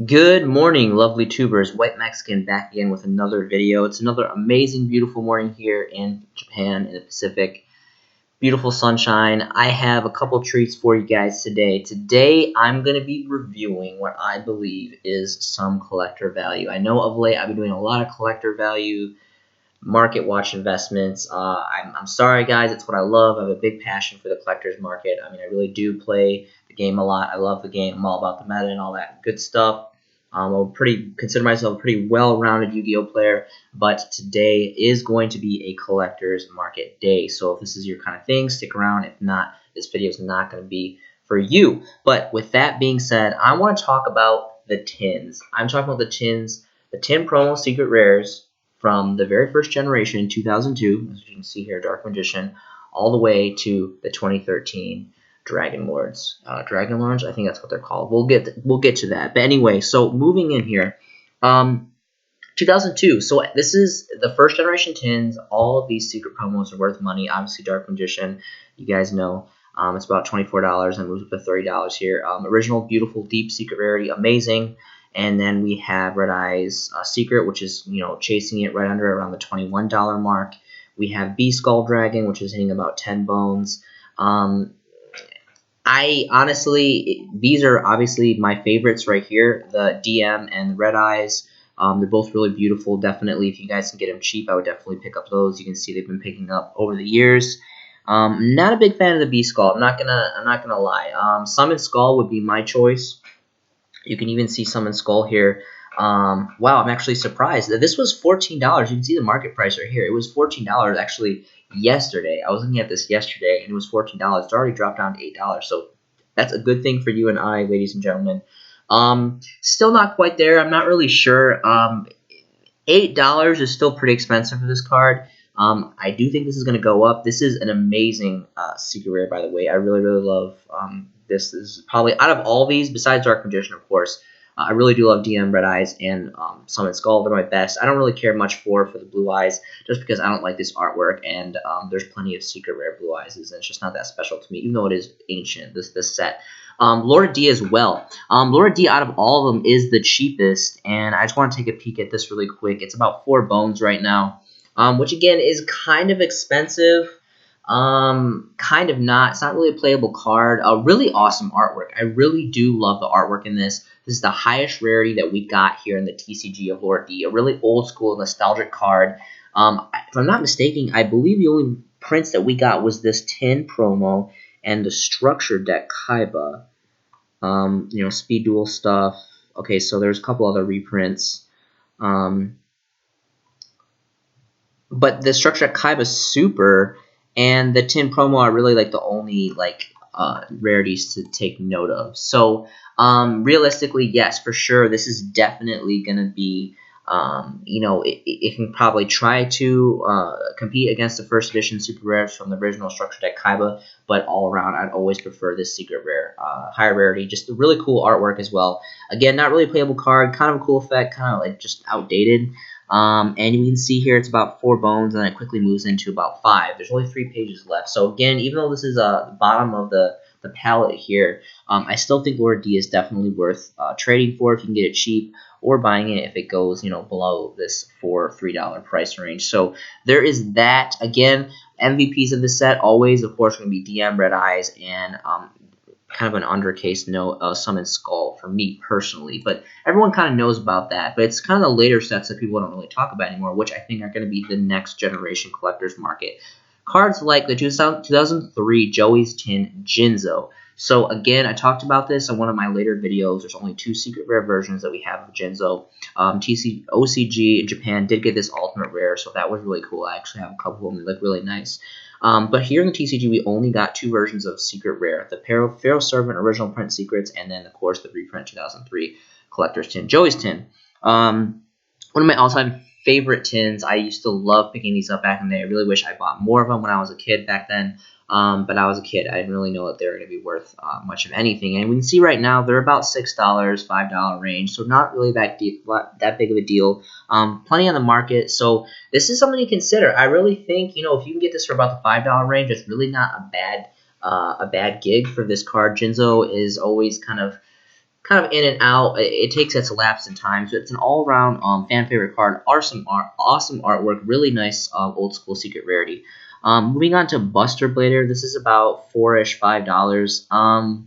Good morning, lovely tubers. White Mexican back again with another video. It's another amazing, beautiful morning here in Japan in the Pacific. Beautiful sunshine. I have a couple treats for you guys today. Today, I'm going to be reviewing what I believe is some collector value. I know of late I've been doing a lot of collector value market watch investments. I'm sorry, guys. It's what I love. I have a big passion for the collector's market. I mean, I really do play the game a lot. I love the game. I'm all about the meta and all that good stuff. Consider myself a pretty well-rounded Yu-Gi-Oh player, but today is going to be a collector's market day. So if this is your kind of thing, stick around. If not, this video is not going to be for you. But with that being said, I want to talk about the tins. I'm talking about the tins, the tin promo secret rares from the very first generation in 2002, as you can see here, Dark Magician, all the way to the 2013 Dragon Lords. Dragon Lords, I think that's what they're called. We'll get to that. But anyway, so moving in here, 2002. So this is the first generation tins. All of these secret promos are worth money. Obviously, Dark Magician, you guys know. It's about $24 and moves up to $30 here. Original, beautiful, deep secret rarity, amazing. And then we have Red Eye's Secret, which is, chasing it right under around the $21 mark. We have B Skull Dragon, which is hitting about 10 bones. These are obviously my favorites right here, the DM and the Red Eyes. They're both really beautiful. Definitely, if you guys can get them cheap, I would definitely pick up those. You can see they've been picking up over the years. Not a big fan of the B Skull. I'm not gonna lie. Summon Skull would be my choice. You can even see Summon Skull here. Wow, I'm actually surprised. This was $14. You can see the market price right here. It was $14 actually yesterday. I was looking at this yesterday, and it was $14. It's already dropped down to $8. So that's a good thing for you and I, ladies and gentlemen. Still not quite there. I'm not really sure. $8 is still pretty expensive for this card. I do think this is going to go up. This is an amazing secret rare, by the way. I really, really love this. Is probably, out of all these, besides Dark Magician, of course, I really do love DM, Red Eyes, and Summon Skull. They're my best. I don't really care much for the Blue Eyes, just because I don't like this artwork, and there's plenty of secret rare Blue Eyes, and it's just not that special to me, even though it is ancient, this set. Laura D as well. Laura D, out of all of them, is the cheapest, and I just want to take a peek at this really quick. It's about 4 bones right now, which again is kind of expensive. Kind of not. It's not really a playable card. A really awesome artwork. I really do love the artwork in this. This is the highest rarity that we got here in the TCG of Lord D. A really old school, nostalgic card. If I'm not mistaken, I believe the only prints that we got was this tin promo and the structure deck Kaiba. Speed duel stuff. Okay, so there's a couple other reprints. But the structure deck Kaiba super and the tin promo are really like the only rarities to take note of. So realistically, yes, for sure, this is definitely going to be, it can probably try to compete against the first edition super rares from the original structure deck Kaiba, but all around, I'd always prefer this secret rare, higher rarity. Just a really cool artwork as well. Again, not really a playable card, kind of a cool effect, kind of like just outdated. And you can see here it's about 4 bones, and then it quickly moves into about 5. There's only 3 pages left. So again, even though this is the bottom of the palette here, I still think Lord D is definitely worth trading for if you can get it cheap, or buying it if it goes below this $3 price range. So there is that. Again, MVPs of the set always, of course, going to be DM, Red Eyes, and kind of an undercase note, Summon Skull for me personally, but everyone kind of knows about that. But it's kind of the later sets that people don't really talk about anymore, which I think are going to be the next generation collector's market. Cards like the 2003 Joey's Tin Jinzo. So again, I talked about this in one of my later videos. There's only 2 secret rare versions that we have of Jinzo. OCG in Japan did get this ultimate rare, so that was really cool. I actually have a couple of them that look really nice. But here in the TCG, we only got 2 versions of Secret Rare. The Pharaoh Servant Original Print Secrets, and then, of course, the reprint 2003 Collector's Tin. Joey's Tin. One of my all-time favorite tins. I used to love picking these up back in the day. I really wish I bought more of them when I was a kid back then. But I was a kid. I didn't really know that they were going to be worth much of anything. And we can see right now they're about $6, $5 range. So not really that big of a deal. Plenty on the market. So this is something to consider. I really think, if you can get this for about the $5 range, it's really not a bad gig for this card. Jinzo is always kind of kind of in and out. It takes its lapse in time, so it's an all-around fan favorite card. Awesome artwork, really nice old school secret rarity. Moving on to Buster Blader, this is about $4-5.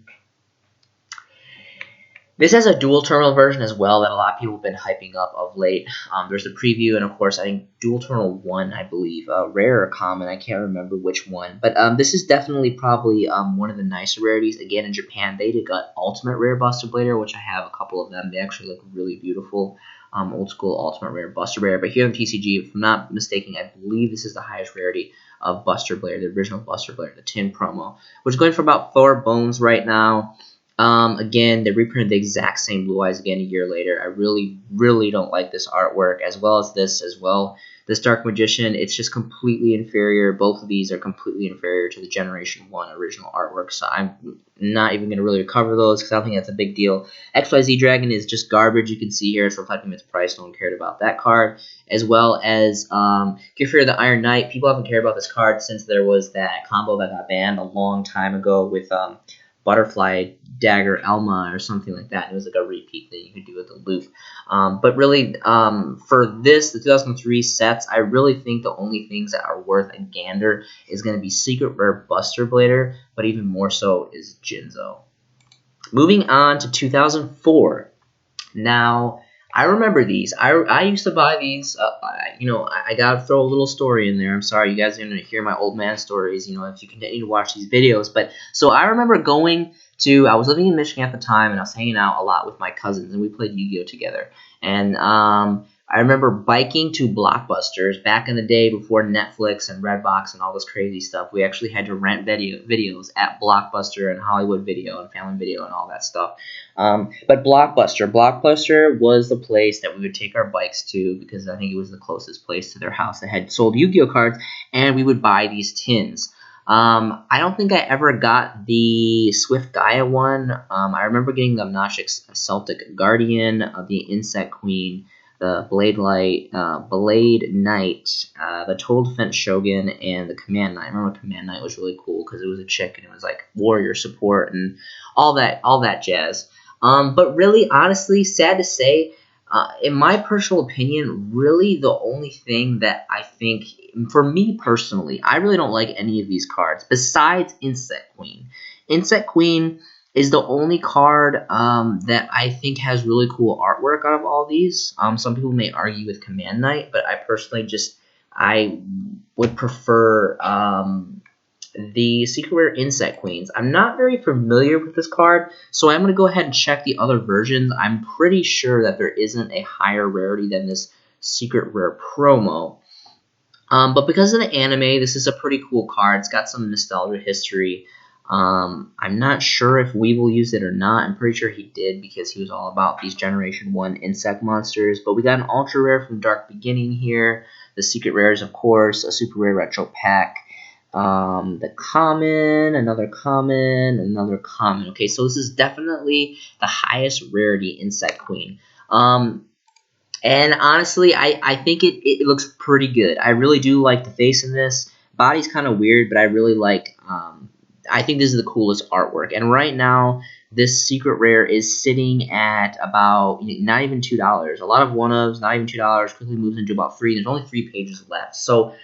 This has a dual terminal version as well that a lot of people have been hyping up of late. There's a preview, and of course, I think dual terminal 1, I believe, rare or common. I can't remember which one, but this is definitely probably one of the nicer rarities. Again, in Japan, they got ultimate rare Buster Blader, which I have a couple of them. They actually look really beautiful. Old school ultimate rare Buster Blader. But here in TCG, if I'm not mistaken, I believe this is the highest rarity of Buster Blader, the original Buster Blader, the tin promo, which is going for about 4 bones right now. Again, they reprinted the exact same Blue Eyes again a year later. I really don't like this artwork, as well as this as well. This Dark Magician, it's just completely inferior. Both of these are completely inferior to the Generation 1 original artwork, so I'm not even going to really cover those because I don't think that's a big deal. XYZ Dragon is just garbage. You can see here it's reflecting its price. No one cared about that card. As well as Gear the Iron Knight. People haven't cared about this card since there was that combo that got banned a long time ago with Butterfly Dagger Elma or something like that. It was like a repeat that you could do with the loop. But really, for this, the 2003 sets, I really think the only things that are worth a gander is going to be Secret Rare Buster Blader, but even more so is Jinzo. Moving on to 2004. Now, I remember these. I used to buy these. I gotta throw a little story in there. I'm sorry, you guys are gonna hear my old man stories. If you continue to watch these videos. But so I remember going to. I was living in Michigan at the time, and I was hanging out a lot with my cousins, and we played Yu-Gi-Oh together. And I remember biking to Blockbusters back in the day before Netflix and Redbox and all this crazy stuff. We actually had to rent videos at Blockbuster and Hollywood Video and Family Video and all that stuff. But Blockbuster was the place that we would take our bikes to because I think it was the closest place to their house that had sold Yu-Gi-Oh cards, and we would buy these tins. I don't think I ever got the Swift Gaia one. I remember getting the Obnoxious Celtic Guardian, the Insect Queen, the Blade Knight, the Total Defense Shogun, and the Command Knight. I remember Command Knight was really cool because it was a chick and it was like warrior support and all that jazz. But really, honestly, sad to say, in my personal opinion, really the only thing that I think, for me personally, I really don't like any of these cards besides Insect Queen. Insect Queen is the only card that I think has really cool artwork out of all these. Some people may argue with Command Knight, but I personally I would prefer the Secret Rare Insect Queens. I'm not very familiar with this card, so I'm going to go ahead and check the other versions. I'm pretty sure that there isn't a higher rarity than this Secret Rare promo. But because of the anime, this is a pretty cool card. It's got some nostalgia history. I'm not sure if Weevil used it or not. I'm pretty sure he did because he was all about these Generation 1 insect monsters. But we got an ultra rare from Dark Beginning here. The secret rares, of course. A super rare retro pack. The common, another common, another common. Okay, so this is definitely the highest rarity Insect Queen. And honestly, I think it looks pretty good. I really do like the face in this. Body's kind of weird, but I really like, I think this is the coolest artwork. And right now, this secret rare is sitting at about not even $2. A lot of one-ofs, not even $2, quickly moves into about 3. There's only 3 pages left. So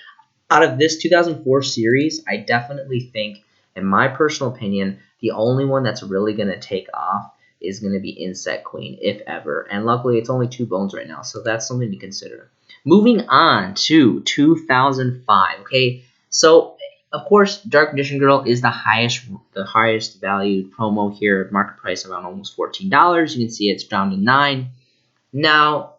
out of this 2004 series, I definitely think, in my personal opinion, the only one that's really going to take off is going to be Insect Queen, if ever. And luckily, it's only 2 bones right now, so that's something to consider. Moving on to 2005, okay? So, of course, Dark Magician Girl is the highest valued promo here, market price around almost $14. You can see it's down to 9. Now,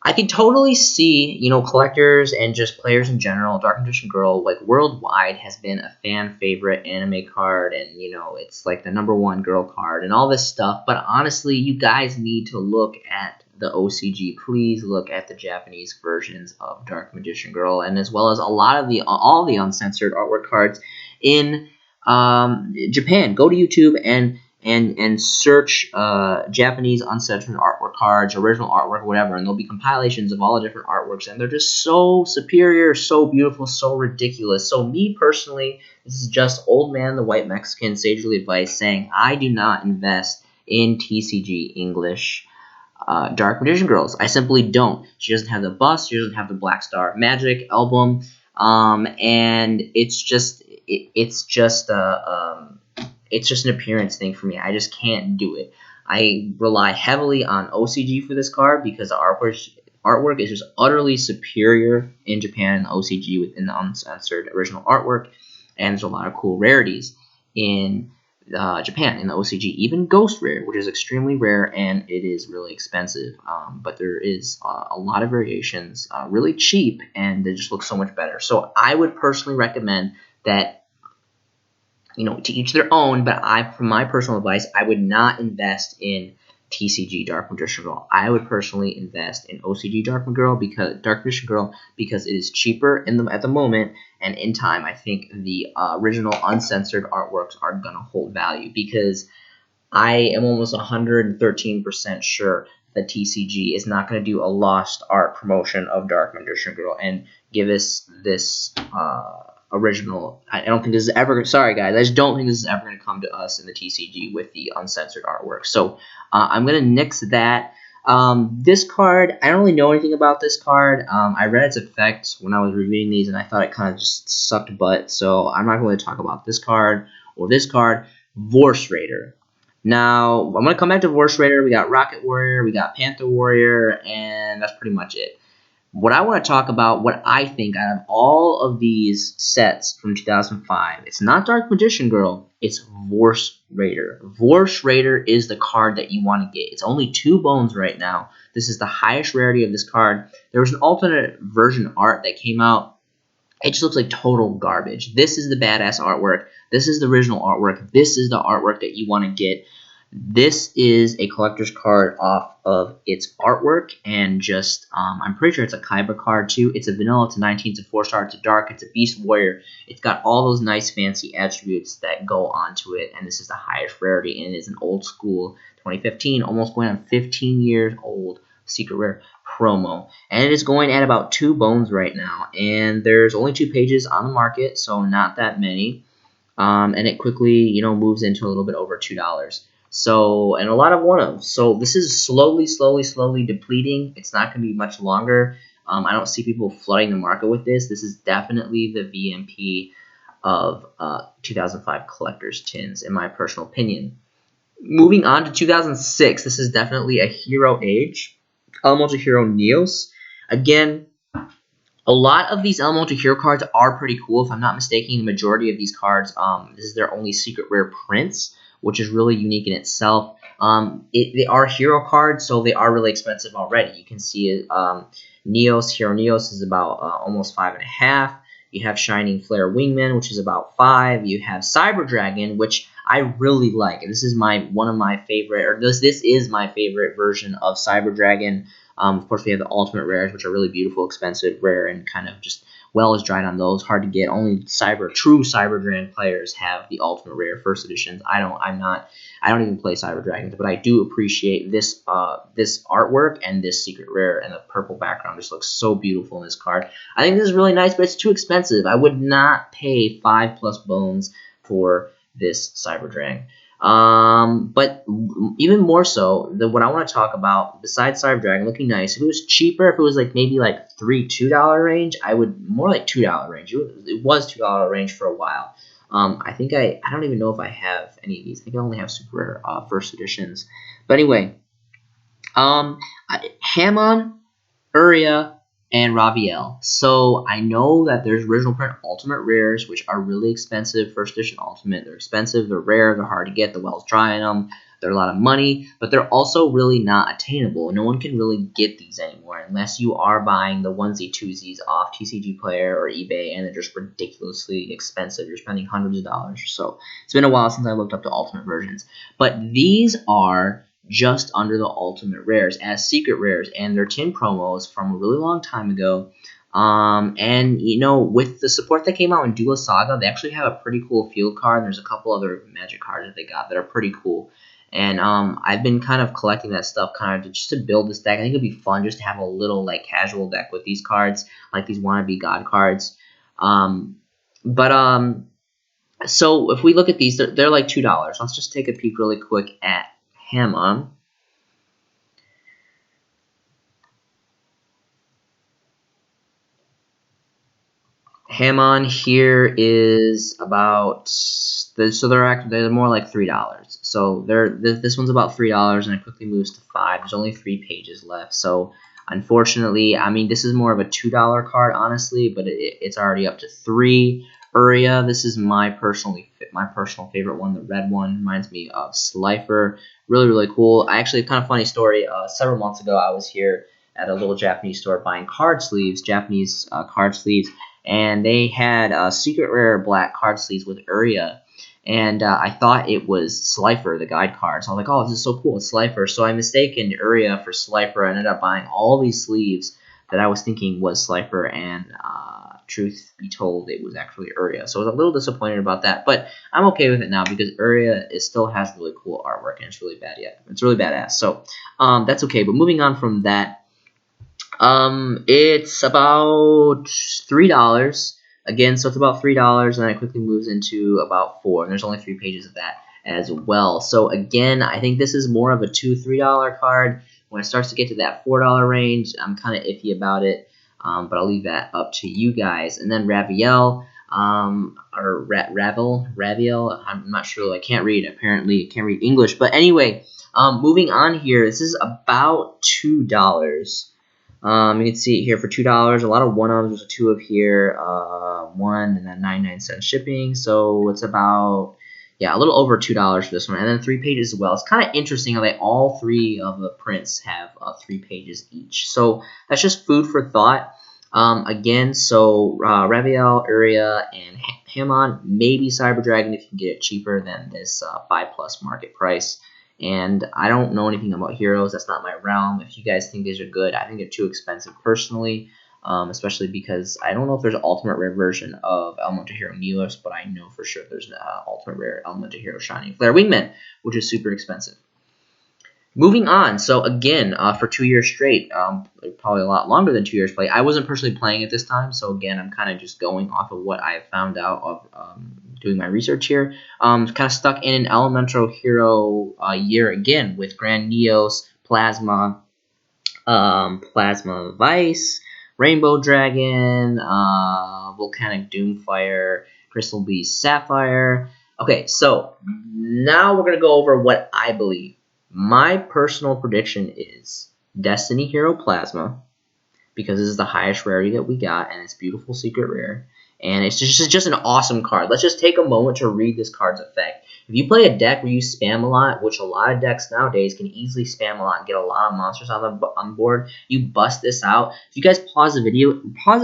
I can totally see, collectors and just players in general, Dark Magician Girl, like, worldwide has been a fan favorite anime card, and, it's like the #1 girl card and all this stuff. But honestly, you guys need to look at the OCG. Please look at the Japanese versions of Dark Magician Girl, and as well as all the uncensored artwork cards in Japan. Go to YouTube and and search Japanese uncensored artwork cards, original artwork, whatever, and there'll be compilations of all the different artworks, and they're just so superior, so beautiful, so ridiculous. So me personally, this is just old man the white Mexican sagely advice saying I do not invest in TCG English Dark Magician Girls. I simply don't. She doesn't have the bust. She doesn't have the Black Star Magic album, and it's just it's just an appearance thing for me. I just can't do it. I rely heavily on OCG for this card because the artwork is just utterly superior in Japan and OCG within the uncensored original artwork, and there's a lot of cool rarities in Japan in the OCG, even Ghost Rare, which is extremely rare and it is really expensive. But there is a lot of variations, really cheap, and they just look so much better. So I would personally recommend that, to each their own, but from my personal advice, I would not invest in TCG Dark Magician Girl. I would personally invest in OCG Dark Magician Girl because it is cheaper at the moment, and in time, I think the original uncensored artworks are gonna hold value because I am almost 113% sure that TCG is not going to do a lost art promotion of Dark Magician Girl and give us this original. I don't think this is ever. Sorry, guys. I just don't think this is ever going to come to us in the TCG with the uncensored artwork. So I'm going to nix that. This card, I don't really know anything about this card. I read its effects when I was reviewing these, and I thought it kind of just sucked butt. So I'm not going to talk about this card or this card. Vorse Raider. Now, I'm going to come back to Vorse Raider. We got Rocket Warrior, we got Panther Warrior, and that's pretty much it. What I want to talk about, what I think out of all of these sets from 2005, it's not Dark Magician Girl, it's Vorse Raider. Vorse Raider is the card that you want to get. It's only 2 bones right now. This is the highest rarity of this card. There was an alternate version art that came out. It just looks like total garbage. This is the badass artwork. This is the original artwork. This is the artwork that you want to get. This is a collector's card off of its artwork, and just, I'm pretty sure it's a Kaiba card too. It's a vanilla, it's a 19, it's a 4-star, it's a dark, it's a beast warrior. It's got all those nice fancy attributes that go onto it, and this is the highest rarity, and it is an old school 2015, almost going on 15 years old secret rare promo, and it is going at about 2 bones right now, and there's only 2 pages on the market, so not that many, and it quickly moves into a little bit over $2. So, and a lot of one-ofs. So this is slowly depleting. It's not going to be much longer. I don't see people flooding the market with this. This is definitely the VMP of 2005 collector's tins, in my personal opinion. Moving on to 2006, this is definitely a Hero Age. Elemental Hero Neos. Again, a lot of these Elemental Hero cards are pretty cool. If I'm not mistaken, the majority of these cards, this is their only secret rare prints, which is really unique in itself. They are hero cards, so they are really expensive already. You can see it. Neos, Hero Neos is about almost 5.5. You have Shining Flare Wingman, which is about 5. You have Cyber Dragon, which I really like. This is one of my favorite, or this is my favorite version of Cyber Dragon. Of course, we have the Ultimate Rares, which are really beautiful, expensive, rare, and kind of just well is dried on those. Hard to get. Only true Cyber Dragon players have the Ultimate Rare first editions. I don't even play Cyber Dragons, but I do appreciate this artwork and this secret rare, and the purple background just looks so beautiful in this card. I think this is really nice, but it's too expensive. I would not pay 5+ bones for this Cyber Dragon. But even more so, what I want to talk about, besides Cyber Dragon looking nice, if it was cheaper, if it was maybe $2 range, I would more like $2 range. It was $2 range for a while. I think I don't even know if I have any of these. I think I only have super rare first editions. But anyway, Hamon, Uria, and Raviel. So I know that there's original print ultimate rares, which are really expensive. First edition ultimate, they're expensive, they're rare, they're hard to get, the well's dry in them, they're a lot of money, but they're also really not attainable. No one can really get these anymore unless you are buying the onesie twosies off TCG Player or eBay, and they're just ridiculously expensive. You're spending hundreds of dollars or so. It's been a while since I looked up the ultimate versions, but these are just under the ultimate rares as secret rares, and they're tin promos from a really long time ago. And with the support that came out in Duel Saga, they actually have a pretty cool field card. And there's a couple other Magic cards that they got that are pretty cool. And I've been kind of collecting that stuff kind of just to build this deck. I think it'd be fun just to have a little like casual deck with these cards, like these wannabe god cards. So if we look at these, they're like $2. Let's just take a peek really quick at Hamon. Hamon here is about they're more like $3. So this one's about $3 and it quickly moves to $5. There's only 3 pages left. So unfortunately, I mean this is more of a $2 card honestly, but it's already up to 3. Uria, this is my personal favorite one. The red one reminds me of Slifer. Really, really cool. Kind of funny story. Several months ago, I was here at a little Japanese store buying Japanese card sleeves, and they had secret rare black card sleeves with Uria. And I thought it was Slifer, the guide card. So I was like, oh, this is so cool, it's Slifer. So I mistaken Uria for Slifer. I ended up buying all these sleeves that I was thinking was Slifer, and truth be told, it was actually Uria. So I was a little disappointed about that, but I'm okay with it now because Uria still has really cool artwork, and it's really it's really badass. So that's okay. But moving on from that, it's about $3 again. So it's about $3, and then it quickly moves into about 4. And there's only 3 pages of that as well. So again, I think this is more of a $2-3 card. When it starts to get to that $4 range, I'm kind of iffy about it. But I'll leave that up to you guys. And then Raviel, Raviel, I'm not sure. I can't read. Apparently, I can't read English. But anyway, moving on here. This is about $2. You can see it here for $2. A lot of 1-ofs. There's a 2 up here, 1, and then 99-cent shipping. So it's about a little over $2 for this one, and then 3 pages as well. It's kind of interesting how all 3 of the prints have 3 pages each. So that's just food for thought. Again, so Raviel, Uria, and Hamon, maybe Cyber Dragon if you can get it cheaper than this 5+ market price. And I don't know anything about heroes. That's not my realm. If you guys think these are good, I think they're too expensive personally. Especially because I don't know if there's an ultimate rare version of Elemental Hero Neos, but I know for sure there's an ultimate rare Elemental Hero Shining Flare Wingman, which is super expensive. Moving on, so again, for 2 years straight, probably a lot longer than 2 years play. I wasn't personally playing it this time, so again, I'm kind of just going off of what I found out of doing my research here. Kind of stuck in an Elemental Hero year again with Grand Neos, Plasma, Plasma Vice, Rainbow Dragon, Volcanic Doomfire, Crystal Beast Sapphire. Okay, so now we're going to go over what I believe. My personal prediction is Destiny Hero Plasma, because this is the highest rarity that we got, and it's beautiful secret rare. And it's just an awesome card. Let's just take a moment to read this card's effect. If you play a deck where you spam a lot, which a lot of decks nowadays can easily spam a lot and get a lot of monsters on the board, you bust this out. If you guys pause the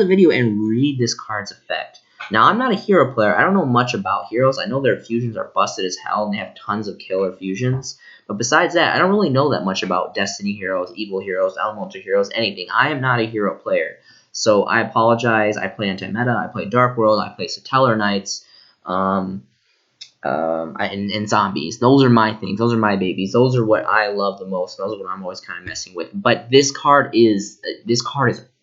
video and read this card's effect. Now, I'm not a hero player. I don't know much about heroes. I know their fusions are busted as hell, and they have tons of killer fusions. But besides that, I don't really know that much about Destiny heroes, Evil heroes, Elemental heroes, anything. I am not a hero player. So I apologize. I play anti-meta, I play Dark World, I play Satellar Knights, and zombies. Those are my things. Those are my babies. Those are what I love the most. Those are what I'm always kind of messing with. But this card is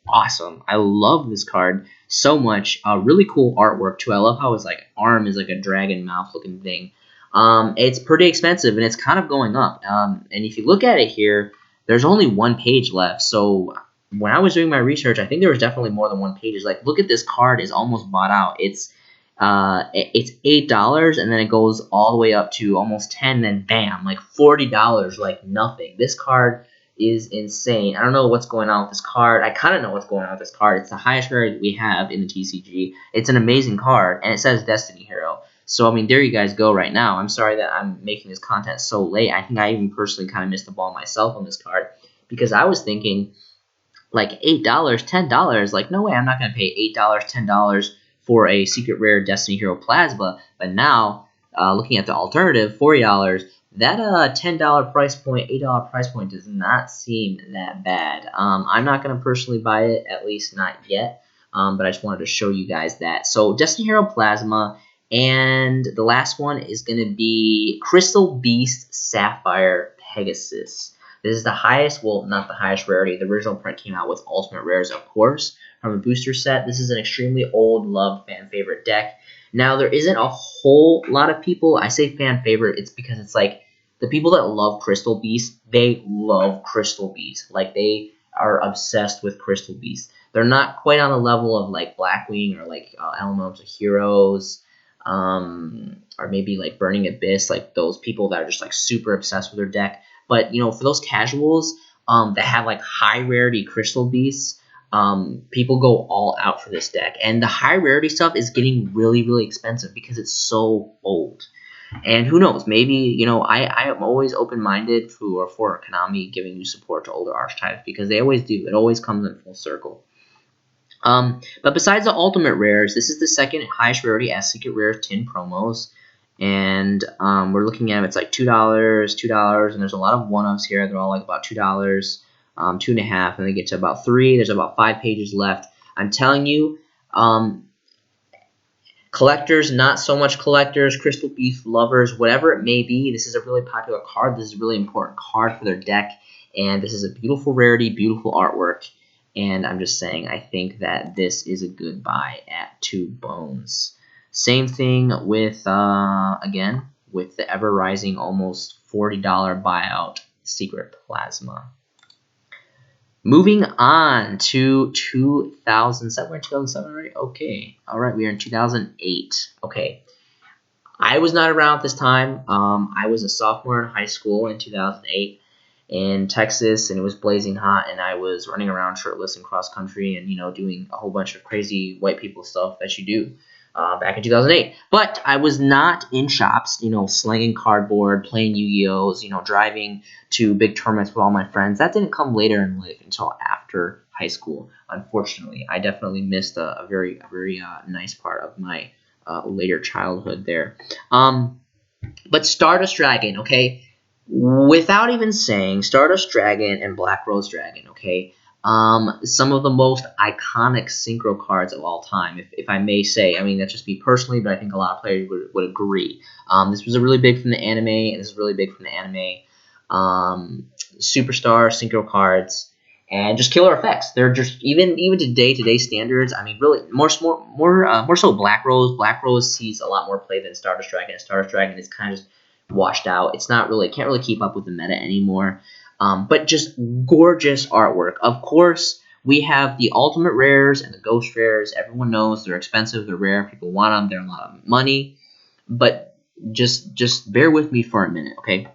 awesome. I love this card so much. Really cool artwork too. I love how his arm is like a dragon mouth looking thing. It's pretty expensive, and it's kind of going up. And if you look at it here, there's only 1 page left. So when I was doing my research, I think there was definitely more than 1 page. Look at this card is almost bought out. It's $8, and then it goes all the way up to almost 10, then bam, $40, nothing. This card is insane. I don't know what's going on with this card. I kind of know what's going on with this card. It's the highest rarity we have in the TCG. It's an amazing card, and it says Destiny Hero. So, I mean, there you guys go right now. I'm sorry that I'm making this content so late. I think I even personally kind of missed the ball myself on this card, because I was thinking, $8, $10. No way, I'm not going to pay $8, $10 for a secret rare Destiny Hero Plasma. But now, looking at the alternative, $40, that $10 price point, $8 price point does not seem that bad. I'm not going to personally buy it, at least not yet. but I just wanted to show you guys that. So Destiny Hero Plasma, and the last one is going to be Crystal Beast Sapphire Pegasus. This is the highest, well, not the highest rarity. The original print came out with Ultimate Rares, of course, from a booster set. This is an extremely old, loved, fan favorite deck. Now, there isn't a whole lot of people. I say fan favorite, it's because it's like the people that love Crystal Beast, they love Crystal Beast. Like, they are obsessed with Crystal Beast. They're not quite on the level of like Blackwing or like Elementals of Heroes, or maybe like Burning Abyss, like those people that are just like super obsessed with their deck. But, you know, for those casuals that have like high rarity Crystal Beasts, people go all out for this deck. And the high rarity stuff is getting really, really expensive because it's so old. And who knows, maybe, you know, I am always open-minded for Konami giving you support to older archetypes, because they always do. It always comes in full circle. But besides the ultimate rares, this is the second highest rarity as secret rares tin promos. And we're looking at them, it's like $2, $2, and there's a lot of one-ups here. They're all like about $2, $2.50, and they get to about $3. There's about 5 pages left. I'm telling you, collectors, not so much collectors, Crystal Beast lovers, whatever it may be, this is a really popular card. This is a really important card for their deck, and this is a beautiful rarity, beautiful artwork. And I'm just saying, I think that this is a good buy at 2 bones. Same thing with, again, with the ever-rising, almost $40 buyout Secret Plasma. Moving on to 2007. We're in 2007 already? Okay. All right, we are in 2008. Okay. I was not around at this time. I was a sophomore in high school in 2008 in Texas, and it was blazing hot, and I was running around shirtless in cross country and, you know, doing a whole bunch of crazy white people stuff that you do back in 2008. But I was not in shops, you know, slinging cardboard, playing Yu-Gi-Ohs, you know, driving to big tournaments with all my friends. That didn't come later in life until after high school, unfortunately. I definitely missed a very nice part of my later childhood there. But Stardust Dragon, okay? Without even saying, Stardust Dragon and Black Rose Dragon, okay? Some of the most iconic synchro cards of all time, if I may say. I mean, that's just me personally, but I think a lot of players would agree. This was a really big from the anime, and this is really big from the anime. Superstar synchro cards, and just killer effects. They're just even to today's standards. I mean, really more so Black Rose. Black Rose sees a lot more play than Stardust Dragon. Stardust Dragon is kind of just washed out. It's not really, can't really keep up with the meta anymore. But just gorgeous artwork. Of course, we have the ultimate rares and the ghost rares. Everyone knows they're expensive, they're rare, people want them, they're a lot of money. But just bear with me for a minute, okay?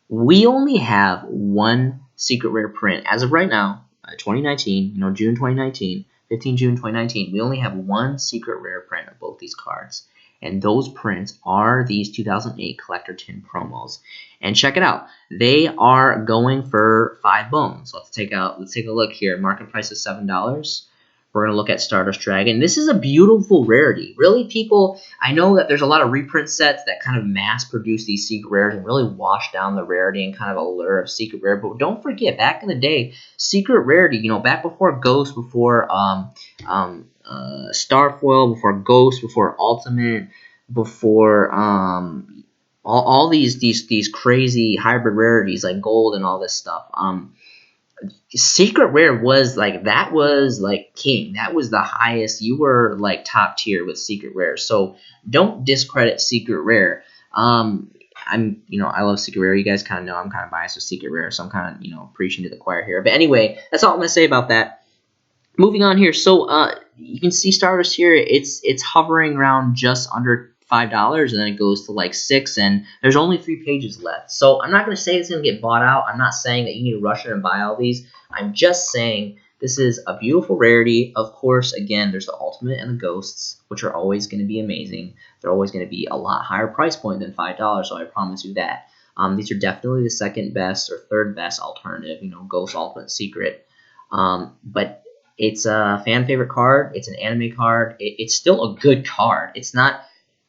We only have one secret rare print as of right now, 2019. You know, June 2019, 15 June 2019. We only have one secret rare print of both these cards. And those prints are these 2008 Collector Tin promos. And check it out. They are going for 5 bones. Let's take a look here. Market price is $7. We're going to look at Stardust Dragon. This is a beautiful rarity. Really, people, I know that there's a lot of reprint sets that kind of mass produce these secret rares and really wash down the rarity and kind of allure of secret rare. But don't forget, back in the day, secret rarity, you know, back before Ghost, before Starfoil, before Ghost, before Ultimate, before all these crazy hybrid rarities like Gold and all this stuff. Secret rare was like, that was like king. That was the highest. You were like top tier with secret rare. So don't discredit secret rare. You know, I love secret rare. You guys kind of know I'm kind of biased with secret rare, so I'm kind of, you know, preaching to the choir here. But anyway, that's all I'm gonna say about that. Moving on here. So you can see Stardust here. It's hovering around just under $5, and then it goes to like $6, and there's only 3 pages left. So I'm not going to say it's going to get bought out. I'm not saying that you need to rush in and buy all these. I'm just saying this is a beautiful rarity. Of course, again, there's the Ultimate and the Ghosts, which are always going to be amazing. They're always going to be a lot higher price point than $5, so I promise you that. These are definitely the second best or third best alternative, you know, Ghost, Ultimate, Secret. But it's a fan favorite card. It's an anime card. It's still a good card. It's not...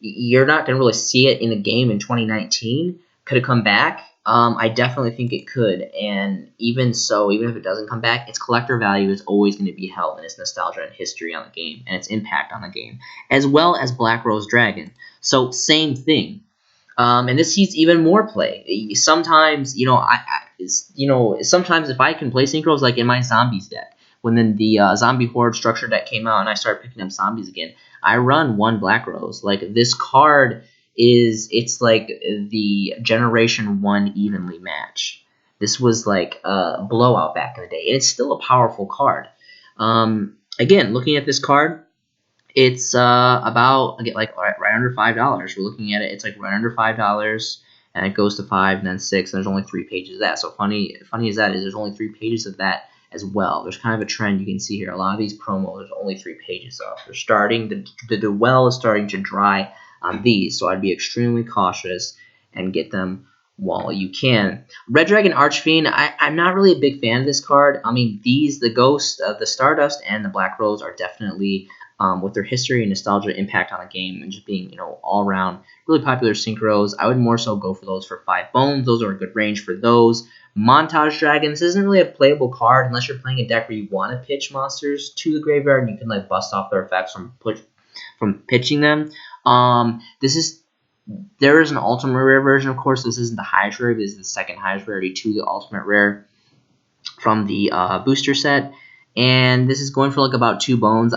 You're not going to really see it in the game in 2019. Could it come back? I definitely think it could, and even so, even if it doesn't come back, its collector value is always going to be held in its nostalgia and history on the game, and its impact on the game, as well as Black Rose Dragon. So same thing. And this sees even more play. Sometimes, sometimes if I can play synchros like in my zombies deck, when then the zombie horde structure deck came out and I started picking up zombies again, I run one Black Rose. Like this card it's like the generation one evenly match. This was like a blowout back in the day. And it's still a powerful card. Again, looking at this card, it's about again like right under $5. We're looking at it. It's like right under $5, and it goes to 5, and then 6. And there's only 3 pages of that. So funny as that is, there's only 3 pages of that as well. There's kind of a trend you can see here. A lot of these promos, there's only 3 pages of. They're starting the well is starting to dry on these. So I'd be extremely cautious and get them while you can. Red Dragon Archfiend, I'm not really a big fan of this card. I mean, the Ghost, the Stardust, and the Black Rose are definitely, with their history and nostalgia impact on the game and just being, all around really popular synchros, I would more so go for those for 5 bones. Those are a good range for those. Montage Dragon, this isn't really a playable card unless you're playing a deck where you want to pitch monsters to the graveyard and you can like bust off their effects from pitching them. There is an ultimate rare version, of course. This isn't the highest rare, this is the second highest rarity to the ultimate rare from the booster set. And this is going for like about 2 bones.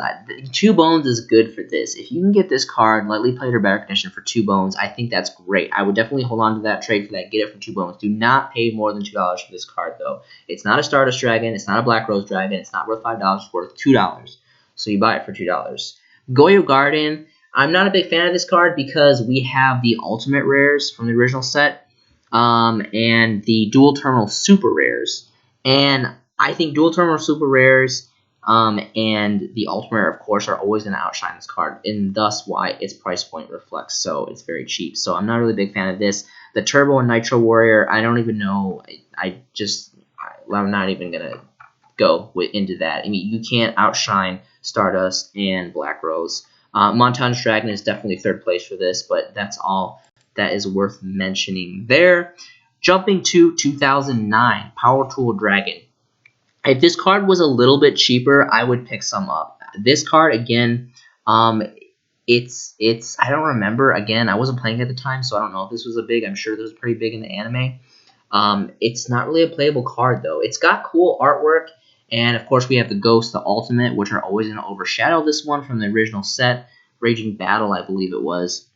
2 bones is good for this. If you can get this card, lightly played or better condition for 2 bones, I think that's great. I would definitely hold on to that trade for that. Get it for 2 bones. Do not pay more than $2 for this card, though. It's not a Stardust Dragon. It's not a Black Rose Dragon. It's not worth $5. It's worth $2. So you buy it for $2. Goyo Garden. I'm not a big fan of this card because we have the ultimate rares from the original set and the dual terminal super rares. And I think dual terminal super rares and the ultimate rare, of course, are always going to outshine this card, and thus why its price point reflects. So it's very cheap. So I'm not really a big fan of this. The Turbo and Nitro Warrior, I don't even know. I'm not even going to go into that. I mean, you can't outshine Stardust and Black Rose. Montage Dragon is definitely 3rd place for this, but that's all that is worth mentioning there. Jumping to 2009, Power Tool Dragon. If this card was a little bit cheaper, I would pick some up. This card, again, it's I don't remember. Again, I wasn't playing at the time, so I don't know if this was I'm sure this was pretty big in the anime. It's not really a playable card, though. It's got cool artwork. And, of course, we have the Ghost, the Ultimate, which are always going to overshadow this one from the original set. Raging Battle, I believe it was.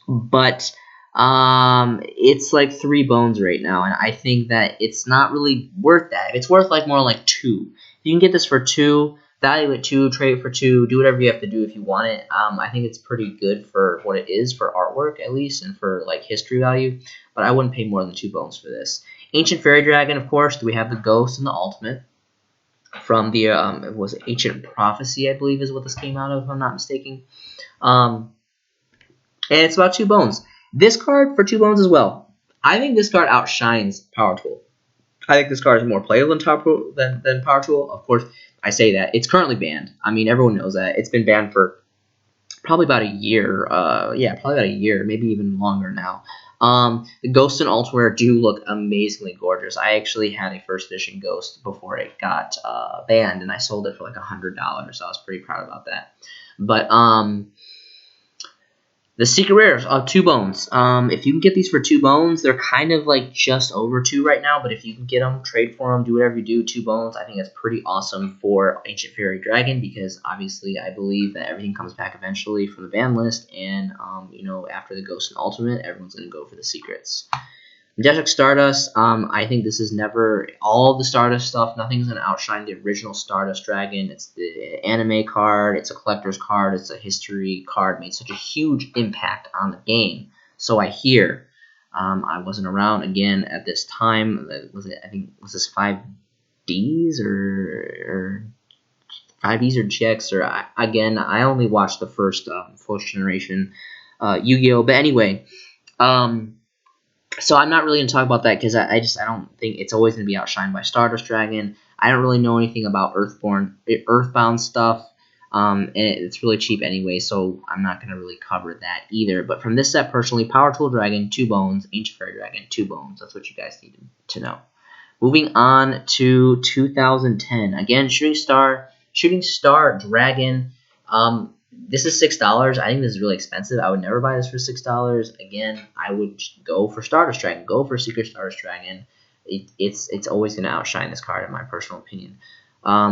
But it's like 3 bones right now, and I think that it's not really worth that. It's worth like more like 2. If you can get this for 2, value it 2, trade it for 2, do whatever you have to do if you want it. I think it's pretty good for what it is for artwork, at least, and for like history value. But I wouldn't pay more than 2 bones for this. Ancient Fairy Dragon, of course. We have the Ghost and the Ultimate. From the it was Ancient Prophecy, I believe, is what this came out of, if I'm not mistaken. And it's about 2 bones. This card for 2 bones as well. I think this card outshines Power Tool. I think this card is more playable than Power Tool. Of course, I say that. It's currently banned. I mean, everyone knows that. It's been banned for probably about a year. Probably about a year, maybe even longer now. The Ghost and Ultimate do look amazingly gorgeous. I actually had a 1st edition Ghost before it got banned, and I sold it for like $100, so I was pretty proud about that. But the secret rares of 2 bones. If you can get these for 2 bones, they're kind of like just over 2 right now. But if you can get them, trade for them, do whatever you do, 2 bones, I think that's pretty awesome for Ancient Fairy Dragon because obviously I believe that everything comes back eventually from the ban list, and after the Ghost and Ultimate, everyone's gonna go for the secrets. Majestic Stardust, I think this is never all the Stardust stuff. Nothing's going to outshine the original Stardust Dragon. It's the anime card. It's a collector's card. It's a history card. Made such a huge impact on the game. So I hear. I wasn't around again at this time. Was this 5Ds or 5Ds or GX? Or again, I only watched the first generation Yugioh. But anyway, so I'm not really going to talk about that because I don't think it's always going to be outshined by Stardust Dragon. I don't really know anything about Earthbound stuff. And it's really cheap anyway, so I'm not going to really cover that either. But from this set, personally, Power Tool Dragon, 2 bones, Ancient Fairy Dragon, 2 bones. That's what you guys need to know. Moving on to 2010. Again, Shooting Star Dragon. This is $6. I think this is really expensive. I would never buy this for $6. Again, I would go for Stardust Dragon. Go for Secret Stardust Dragon. It's always going to outshine this card, in my personal opinion.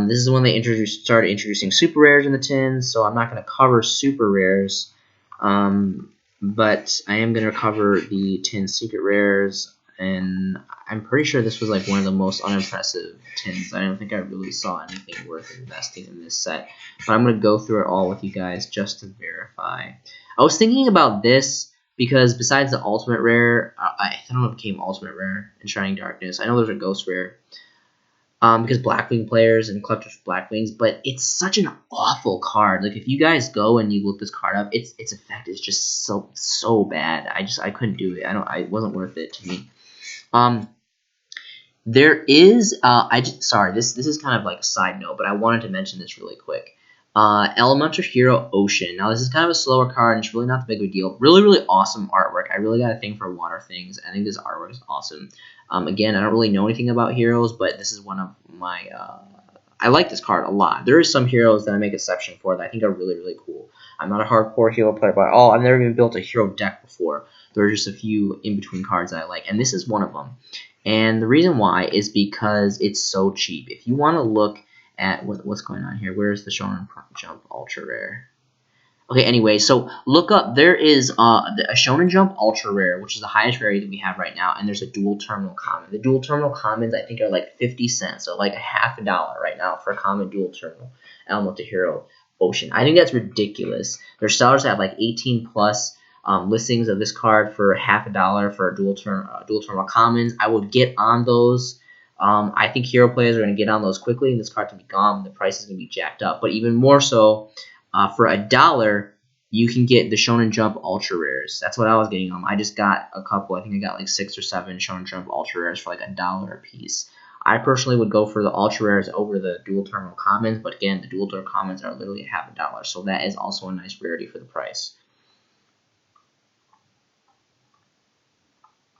This is when they started introducing super rares in the tins, so I'm not going to cover super rares. But I am going to cover the tin secret rares, and I'm pretty sure this was like one of the most unimpressive tins. I don't think I really saw anything worth investing in this set. But I'm going to go through it all with you guys just to verify. I was thinking about this because besides the ultimate rare, I don't know if it became ultimate rare in Shining Darkness. I know there's a ghost rare. Because Blackwing players and collectors of Blackwings, but it's such an awful card. Like if you guys go and you look this card up, its effect is just so bad. I couldn't do it. It wasn't worth it to me. There is sorry, this is kind of like a side note, but I wanted to mention this really quick. Elemental Hero Ocean. Now this is kind of a slower card, and it's really not the big of a deal. Really awesome artwork. I really got a thing for water things. I think this artwork is awesome. Again, I don't really know anything about heroes, but this is one of my I like this card a lot. There is some heroes that I make exception for that I think are really cool. I'm not a hardcore hero player, but I've never even built a hero deck before. There are just a few in between cards that I like, and this is one of them. And the reason why is because it's so cheap. If you want to look at what's going on here, where's the Shonen Jump Ultra Rare? Okay, anyway, so look up. There is a Shonen Jump Ultra Rare, which is the highest rarity that we have right now, and there's a dual terminal common. The dual terminal commons, I think, are like 50 cents, so like $0.50 right now for a common dual terminal Elemental Hero Ocean. I think that's ridiculous. There's sellers that have like 18 plus listings of this card for $0.50 for a dual terminal commons. I would get on those. I think hero players are going to get on those quickly, and this card can be gone, and the price is going to be jacked up. But even more so, for $1, you can get the Shonen Jump Ultra Rares. That's what I was getting on. I just got a couple. I think I got like 6 or 7 Shonen Jump Ultra Rares for like $1 a piece. I personally would go for the Ultra Rares over the dual terminal commons, but again, the dual terminal commons are literally $0.50, so that is also a nice rarity for the price.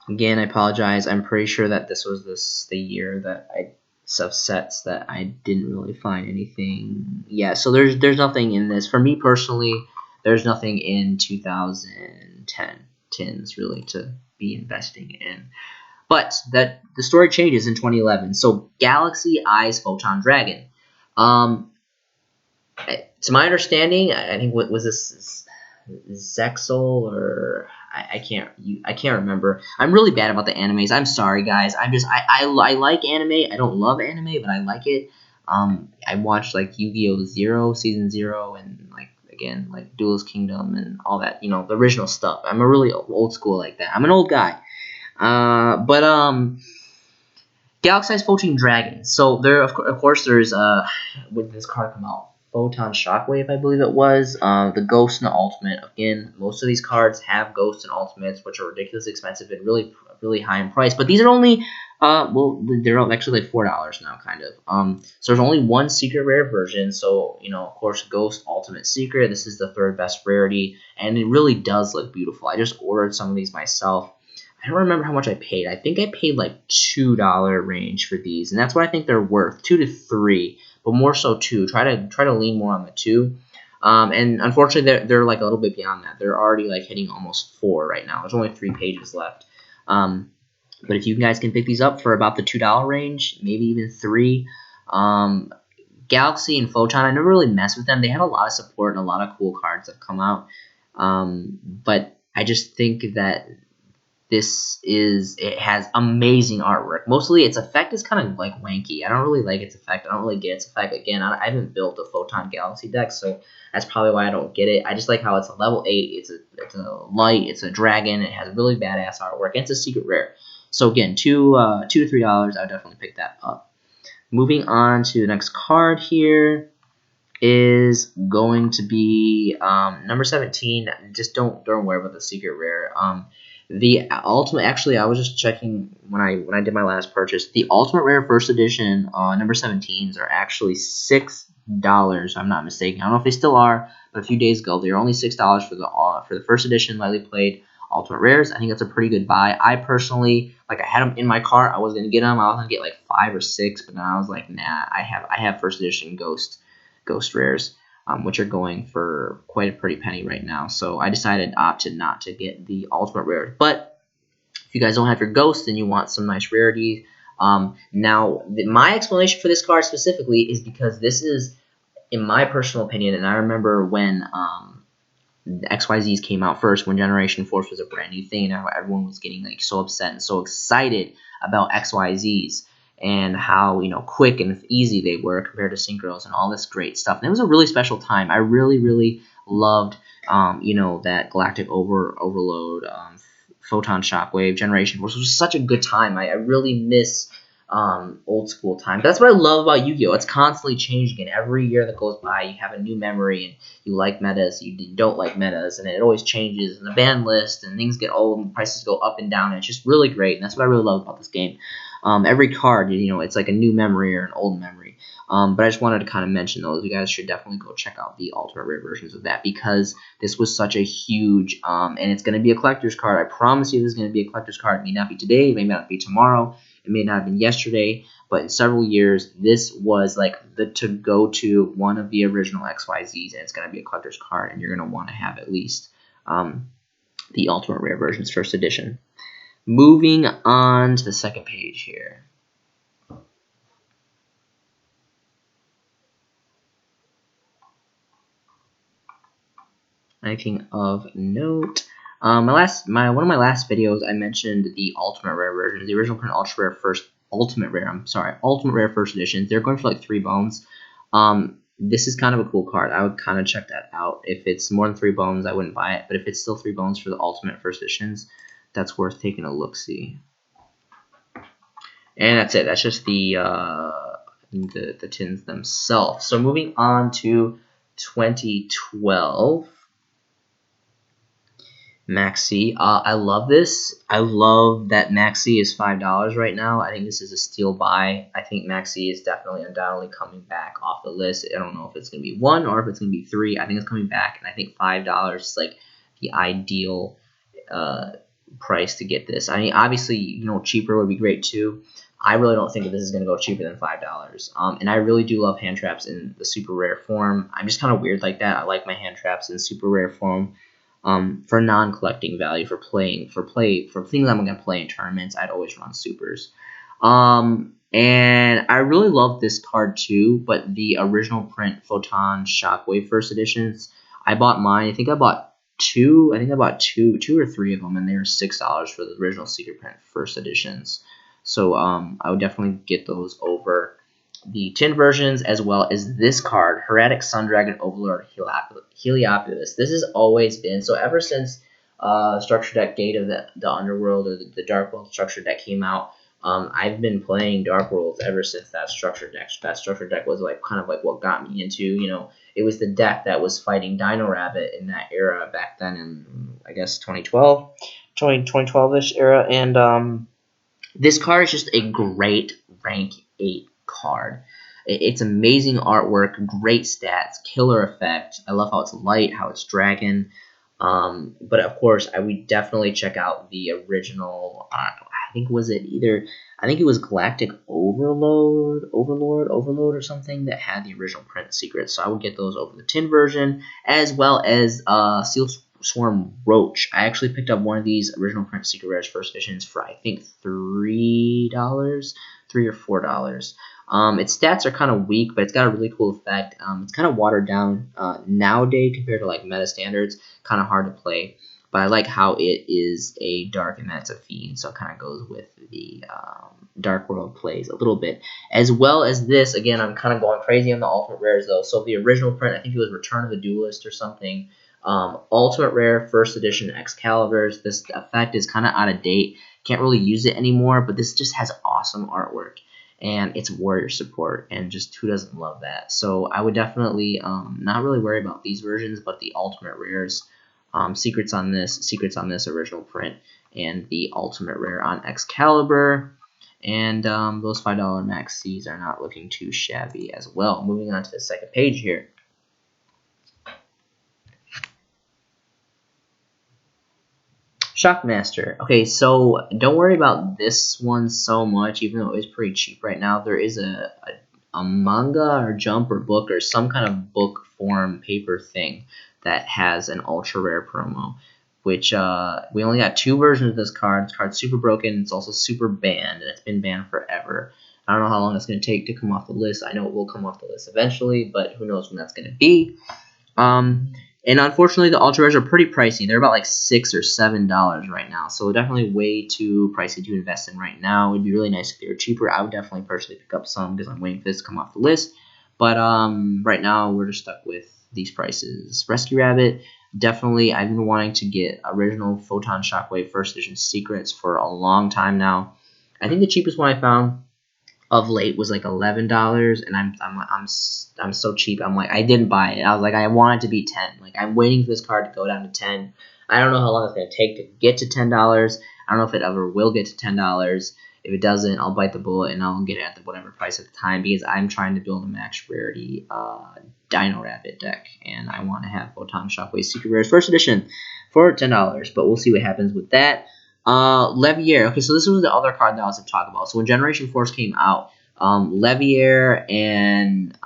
Again, I apologize. I'm pretty sure that this was the year that I sets that I didn't really find anything. Yeah, so there's nothing in this. For me personally, there's nothing in 2010 tins really to be investing in. But the story changes in 2011. So Galaxy Eyes Photon Dragon. To my understanding, I think what was this Zexal or I can't remember. I'm really bad about the animes. I'm sorry, guys. I like anime. I don't love anime, but I like it. I watched like Yu-Gi-Oh! 0 season 0 and like Duelist Kingdom and all that. The original stuff. I'm a really old school like that. I'm an old guy. Galaxy Eyes Photon Dragon. So there, of course, there's when this card come out. Photon Shockwave, I believe it was. The Ghost and the Ultimate. Again, most of these cards have Ghosts and Ultimates, which are ridiculously expensive and really high in price. But these are only, they're actually like $4 now, kind of. So there's only one secret rare version. So, of course, Ghost, Ultimate, Secret. This is the 3rd best rarity, and it really does look beautiful. I just ordered some of these myself. I don't remember how much I paid. I think I paid like $2 range for these, and that's what I think they're worth, 2 to 3. But more so 2. Try to lean more on the 2. And unfortunately, they're like a little bit beyond that. They're already like hitting almost 4 right now. There's only 3 pages left. But if you guys can pick these up for about the $2 range, maybe even 3. Galaxy and Photon, I never really messed with them. They have a lot of support and a lot of cool cards that come out. But I just think that it has amazing artwork. Mostly its effect is kind of like wanky. I don't really like its effect. I don't really get its effect. Again, I haven't built a Photon Galaxy deck, so that's probably why I don't get it. I just like how it's a level 8. It's a light. It's a dragon. It has really badass artwork. And it's a secret rare. So again, $2 to $3. I would definitely pick that up. Moving on to the next card here is going to be number 17. Just don't worry about the secret rare. The ultimate, actually, I was just checking when I did my last purchase. The ultimate rare first edition number 17s are actually $6 I'm not mistaken. I don't know if they still are, but a few days ago they were only $6 for the first edition lightly played Ultimate Rares. I think that's a pretty good buy. I personally, like, I had them in my cart. I was gonna get them. I was gonna get like 5 or 6, but then I was like, nah. I have first edition Ghost Rares, which are going for quite a pretty penny right now. So I decided opted not to get the Ultimate Rare. But if you guys don't have your Ghost and you want some nice rarity, my explanation for this card specifically is because this is, in my personal opinion, and I remember when the XYZs came out first, when Generation Force was a brand new thing, and everyone was getting like so upset and so excited about XYZs and how, you know, quick and easy they were compared to Synchros and all this great stuff. And it was a really special time. I really, really loved, you know, that Galactic Overload, Photon Shockwave, Generation Force. It was such a good time. I really miss old school time. That's what I love about Yu-Gi-Oh! It's constantly changing, and every year that goes by, you have a new memory, and you like metas, you don't like metas, and it always changes, and the ban list, and things get old, and prices go up and down, and it's just really great, and that's what I really love about this game. Every card, you know, it's like a new memory or an old memory. But I just wanted to kind of mention those. You guys should definitely go check out the Ultimate Rare versions of that, because this was such a huge, and it's going to be a collector's card. I promise you this is going to be a collector's card. It may not be today, it may not be tomorrow, it may not have been yesterday, but in several years, this was like the to-go-to one of the original XYZs, and it's going to be a collector's card, and you're going to want to have at least the Ultimate Rare versions, first edition. Moving on to the second page here. Anything of note? One of my last videos, I mentioned the Ultimate Rare versions, the original print Ultimate Rare first editions. They're going for like 3 bones. This is kind of a cool card. I would kind of check that out. If it's more than 3 bones, I wouldn't buy it. But if it's still 3 bones for the Ultimate first editions, that's worth taking a look-see. And that's it. That's just the tins themselves. So moving on to 2012. Maxi. I love this. I love that Maxi is $5 right now. I think this is a steal buy. I think Maxi is definitely undoubtedly coming back off the list. I don't know if it's going to be 1 or if it's going to be 3. I think it's coming back, and I think $5 is like the ideal price to get this. I mean, obviously, you know, cheaper would be great too. I really don't think that this is going to go cheaper than $5. And I really do love hand traps in the super rare form. I'm just kind of weird like that. I like my hand traps in super rare form. For non-collecting value, for things I'm going to play in tournaments, I'd always run supers. And I really love this card too, but the original print Photon Shockwave first editions, I bought mine. I think I bought two or 3 of them, and they were $6 for the original secret print first editions. So I would definitely get those over the tin versions, as well as this card, Heretic Sun Dragon Overlord Heliopulus. This has always been, so ever since Structure Deck Gate of the Underworld, or the Dark World Structure Deck came out, I've been playing Dark Worlds ever since that Structure Deck. That Structure Deck was like kind of like what got me into, you know, it was the deck that was fighting Dino Rabbit in that era back then in, I guess, 2012-ish era, and this card is just a great rank 8 card. It's amazing artwork, great stats, killer effect. I love how it's light, how it's dragon. But of course, I would definitely check out the original. I think it was Galactic Overlord or something that had the original print secrets. So I would get those over the tin version, as well as Seal Swarm Roach. I actually picked up one of these original print secret rares first editions for I think $3 or $4. Its stats are kind of weak, but it's got a really cool effect. It's kind of watered down nowadays compared to like meta standards. Kind of hard to play, but I like how it is a dark and that's a fiend, so it kind of goes with the Dark World plays a little bit. As well as this, again, I'm kind of going crazy on the Ultimate Rares though. So the original print, I think it was Return of the Duelist or something. Ultimate Rare first edition Excaliburs. This effect is kind of out of date. Can't really use it anymore, but this just has awesome artwork, and it's warrior support, and just who doesn't love that? So I would definitely not really worry about these versions, but the Ultimate Rares, secrets on this original print, and the Ultimate Rare on Excalibur. And those $5 maxis are not looking too shabby as well. Moving on to the second page here. Shockmaster. Okay, so don't worry about this one so much, even though it is pretty cheap right now. There is a manga or jump or book or some kind of book form paper thing that has an ultra rare promo, which we only got 2 versions of this card. This card's super broken. It's also super banned, and it's been banned forever. I don't know how long it's going to take to come off the list. I know it will come off the list eventually, but who knows when that's going to be. And unfortunately, the ultra rares are pretty pricey. They're about like $6 or $7 right now, so definitely way too pricey to invest in right now. It'd be really nice if they were cheaper. I would definitely personally pick up some because I'm waiting for this to come off the list. But right now, we're just stuck with these prices. Rescue Rabbit, definitely. I've been wanting to get original Photon Shockwave First Edition Secrets for a long time now. I think the cheapest one I found of late was like $11, and I'm so cheap. I'm like, I didn't buy it. I was like, I want it to be 10. Like, I'm waiting for this card to go down to 10. I don't know how long it's gonna take to get to $10. I don't know if it ever will get to $10. If it doesn't, I'll bite the bullet and I'll get it at the whatever price at the time, because I'm trying to build a max rarity Dino Rabbit deck, and I want to have Photon Shockwave Secret Rares First Edition for $10. But we'll see what happens with that. Levier. Okay, so this was the other card that I was to talk about. So when Generation Force came out, Levier and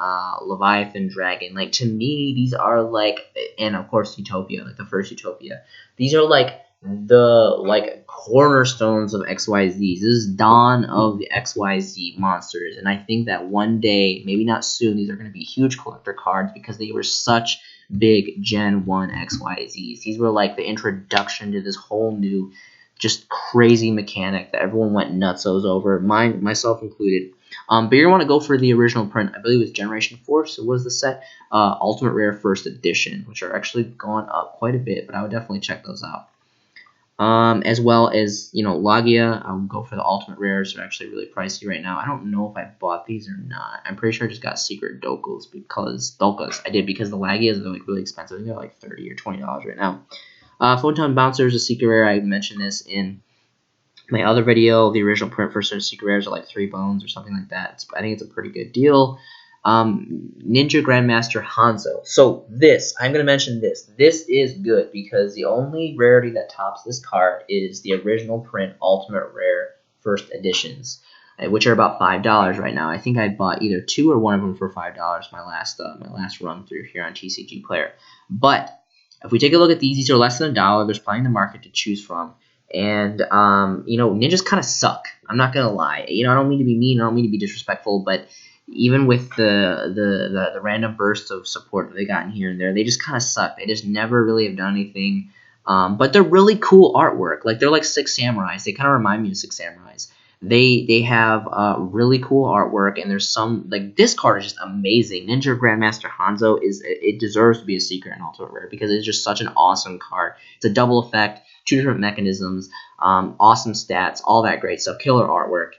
Leviathan Dragon, like, to me, these are like, and of course Utopia, like the first Utopia. These are like the cornerstones of XYZ. This is dawn of the XYZ monsters, and I think that one day, maybe not soon, these are going to be huge collector cards because they were such big Gen 1 XYZs. These were like the introduction to this whole new just crazy mechanic that everyone went nutsos over, myself included. But you're going to want to go for the original print. I believe it was Generation Force. It was the set Ultimate Rare First Edition, which are actually gone up quite a bit, but I would definitely check those out. As well as, Logia. I would go for the Ultimate Rares. They're actually really pricey right now. I don't know if I bought these or not. I'm pretty sure I just got Secret Dokas because I did, because the Lagias are like really expensive. They're like $30 or $20 right now. Photon Bouncer is a secret rare. I mentioned this in my other video. The original print for certain secret rares are like 3 bones or something like that. I think it's a pretty good deal. Ninja Grandmaster Hanzo. So I'm going to mention this. This is good because the only rarity that tops this card is the original print Ultimate Rare First Editions, which are about $5 right now. I think I bought either 2 or 1 of them for $5 my last run through here on TCG Player. But if we take a look at these are less than $1. There's plenty in the market to choose from. And, ninjas kind of suck. I'm not going to lie. I don't mean to be mean. I don't mean to be disrespectful. But even with the random bursts of support that they got in here and there, they just kind of suck. They just never really have done anything. But they're really cool artwork. Like, they're like Six Samurais. They kind of remind me of Six Samurais. They have really cool artwork, and there's some, like, this card is just amazing. Ninja Grandmaster Hanzo it deserves to be a secret and ultimate rare because it's just such an awesome card. It's a double effect, 2 different mechanisms, awesome stats, all that great stuff, killer artwork.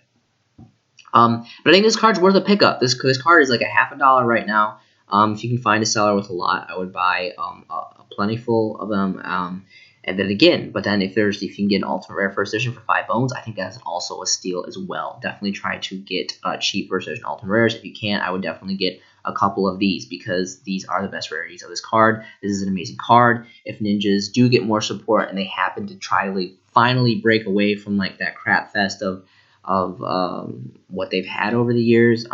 But I think this card's worth a pickup. This card is like $50 right now. If you can find a seller with a lot, I would buy a plentiful of them. And then again, if you can get an Ultimate Rare First Edition for 5 bones, I think that's also a steal as well. Definitely try to get cheap First Edition Ultimate Rares. If you can't, I would definitely get a couple of these because these are the best rarities of this card. This is an amazing card. If ninjas do get more support and they happen to try to finally break away from like that crap fest of what they've had over the years,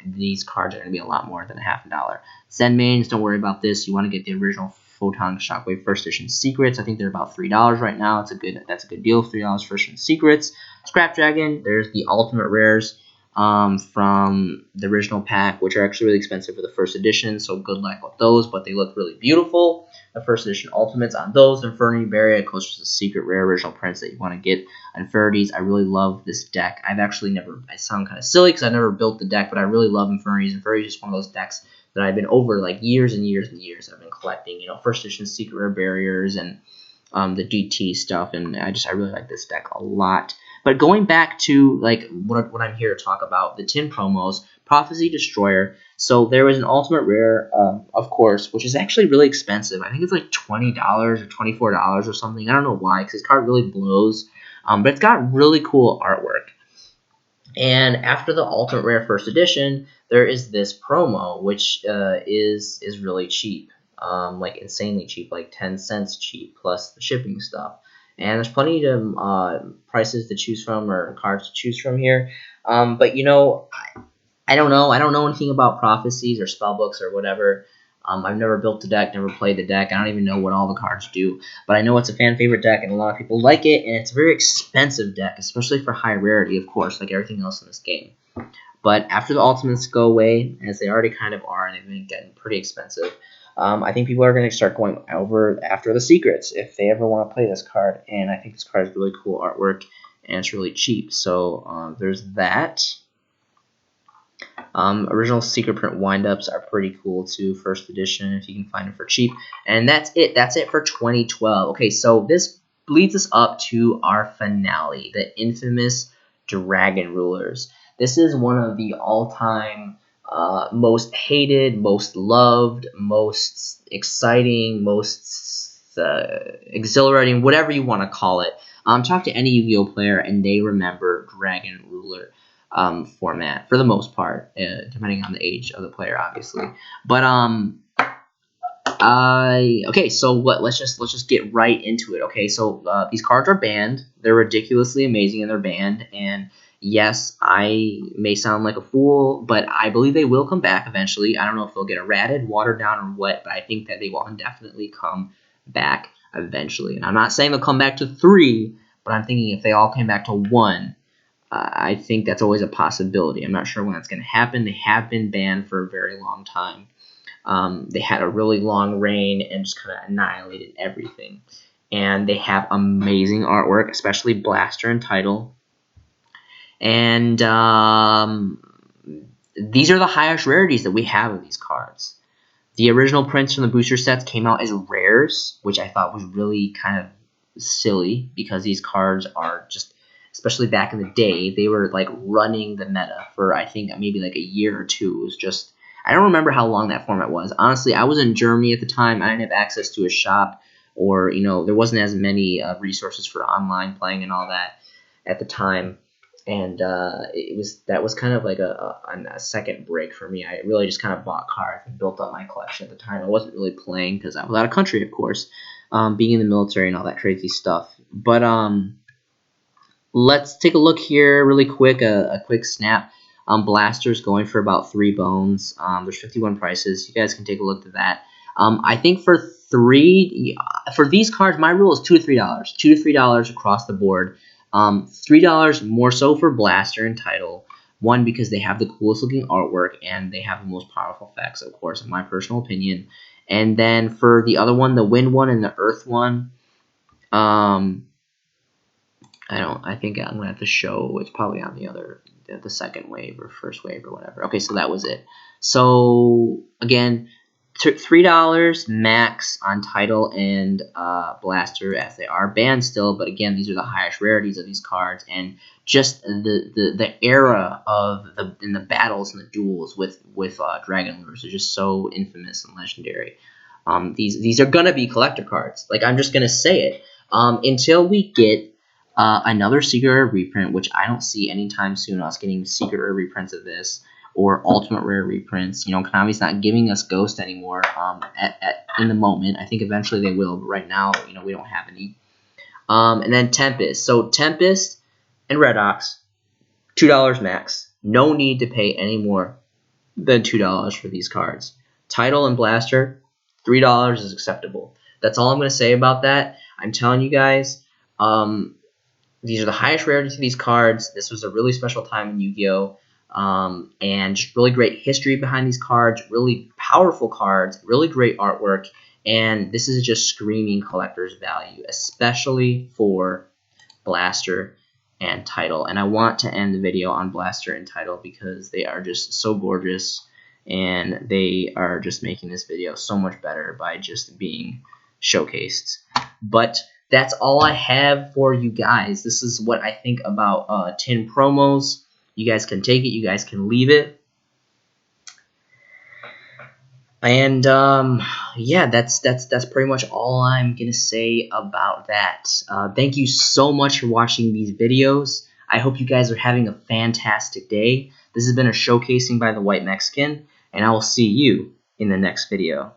these cards are going to be a lot more than $50. Zen Mains, don't worry about this. You want to get the original Photon Shockwave First Edition Secrets. I think they're about $3 right now. That's a good deal. $3 First Edition Secrets. Scrap Dragon. There's the Ultimate Rares from the original pack, which are actually really expensive for the first edition. So good luck with those, but they look really beautiful. The first edition Ultimates on those. Infernity Barrier, of course, just a secret rare original prints that you want to get. Infinities. I really love this deck. I've actually never. I sound kind of silly because I never built the deck, but I really love Infinities. Infinities is just one of those decks that I've been over like years and years and years. I've been collecting, first edition secret rare barriers and the GT stuff, and I really like this deck a lot. But going back to like what I'm here to talk about, the tin promos, Prophecy Destroyer. So there was an ultimate rare, of course, which is actually really expensive. I think it's like $20 or $24 or something. I don't know why, because this card really blows. But it's got really cool artwork. And after the Ultimate Rare First Edition, there is this promo, which is really cheap, like insanely cheap, like 10 cents cheap plus the shipping stuff. And there's plenty of prices to choose from or cards to choose from here. But you know, I don't know. I don't know anything about prophecies or spellbooks or whatever. I've never built the deck, never played the deck. I don't even know what all the cards do. But I know it's a fan favorite deck, and a lot of people like it. And it's a very expensive deck, especially for high rarity, of course, like everything else in this game. But after the ultimates go away, as they already kind of are, and they've been getting pretty expensive, I think people are going to start going over after the secrets if they ever want to play this card. And I think this card is really cool artwork, and it's really cheap. So there's that. Original secret print windups are pretty cool too, first edition, if you can find them for cheap. And that's it. That's it for 2012. Okay, so this leads us up to our finale, the infamous Dragon Rulers. This is one of the all-time most hated, most loved, most exciting, most exhilarating, whatever you want to call it. Talk to any Yu-Gi-Oh player, and they remember Dragon Ruler format for the most part, depending on the age of the player, obviously. But okay, so let's just get right into it. Okay, so these cards are banned. They're ridiculously amazing, and they're banned. And yes, I may sound like a fool, but I believe they will come back eventually. I don't know if they'll get errated, watered down, or what, but I think that they will definitely come back eventually. And I'm not saying they'll come back to 3, but I'm thinking if they all came back to 1. I think that's always a possibility. I'm not sure when that's going to happen. They have been banned for a very long time. They had a really long reign and just kind of annihilated everything. And they have amazing artwork, especially Blaster and Title. And these are the highest rarities that we have of these cards. The original prints from the booster sets came out as rares, which I thought was really kind of silly because these cards are just, especially back in the day, they were like running the meta for I think maybe like a year or two. It was just, I don't remember how long that format was. Honestly, I was in Germany at the time. I didn't have access to a shop, or there wasn't as many resources for online playing and all that at the time. And that was kind of like a second break for me. I really just kind of bought cards and built up my collection at the time. I wasn't really playing because I was out of country, of course, being in the military and all that crazy stuff. But let's take a look here really quick, a quick snap. Blasters going for about 3 bones. There's 51 prices. You guys can take a look at that. I think for these cards, my rule is $2 to $3. $2 to $3 across the board. $3 more so for Blaster and Title. One, because they have the coolest looking artwork and they have the most powerful effects, of course, in my personal opinion. And then for the other one, the Wind one and the Earth one, I think I'm gonna have to show. It's probably on the second wave or first wave or whatever. Okay, so that was it. So again, $3 max on Title and Blaster, as they are banned still. But again, these are the highest rarities of these cards, and just the era of the battles and the duels with Dragon Lures are just so infamous and legendary. These are gonna be collector cards. Like, I'm just gonna say it. Until we get another secret rare reprint, which I don't see anytime soon, us getting secret rare reprints of this, or ultimate rare reprints. Konami's not giving us Ghost anymore in the moment. I think eventually they will, but right now, we don't have any. And then Tempest. So Tempest and Redox, $2 max. No need to pay any more than $2 for these cards. Title and Blaster, $3 is acceptable. That's all I'm going to say about that. I'm telling you guys, these are the highest rarity to these cards. This was a really special time in Yu-Gi-Oh! And just really great history behind these cards, really powerful cards, really great artwork, and this is just screaming collector's value, especially for Blaster and Title. And I want to end the video on Blaster and Title because they are just so gorgeous, and they are just making this video so much better by just being showcased. But that's all I have for you guys. This is what I think about tin promos. You guys can take it. You guys can leave it. And yeah, that's pretty much all I'm gonna say about that. Thank you so much for watching these videos. I hope you guys are having a fantastic day. This has been a showcasing by the White Mexican, and I will see you in the next video.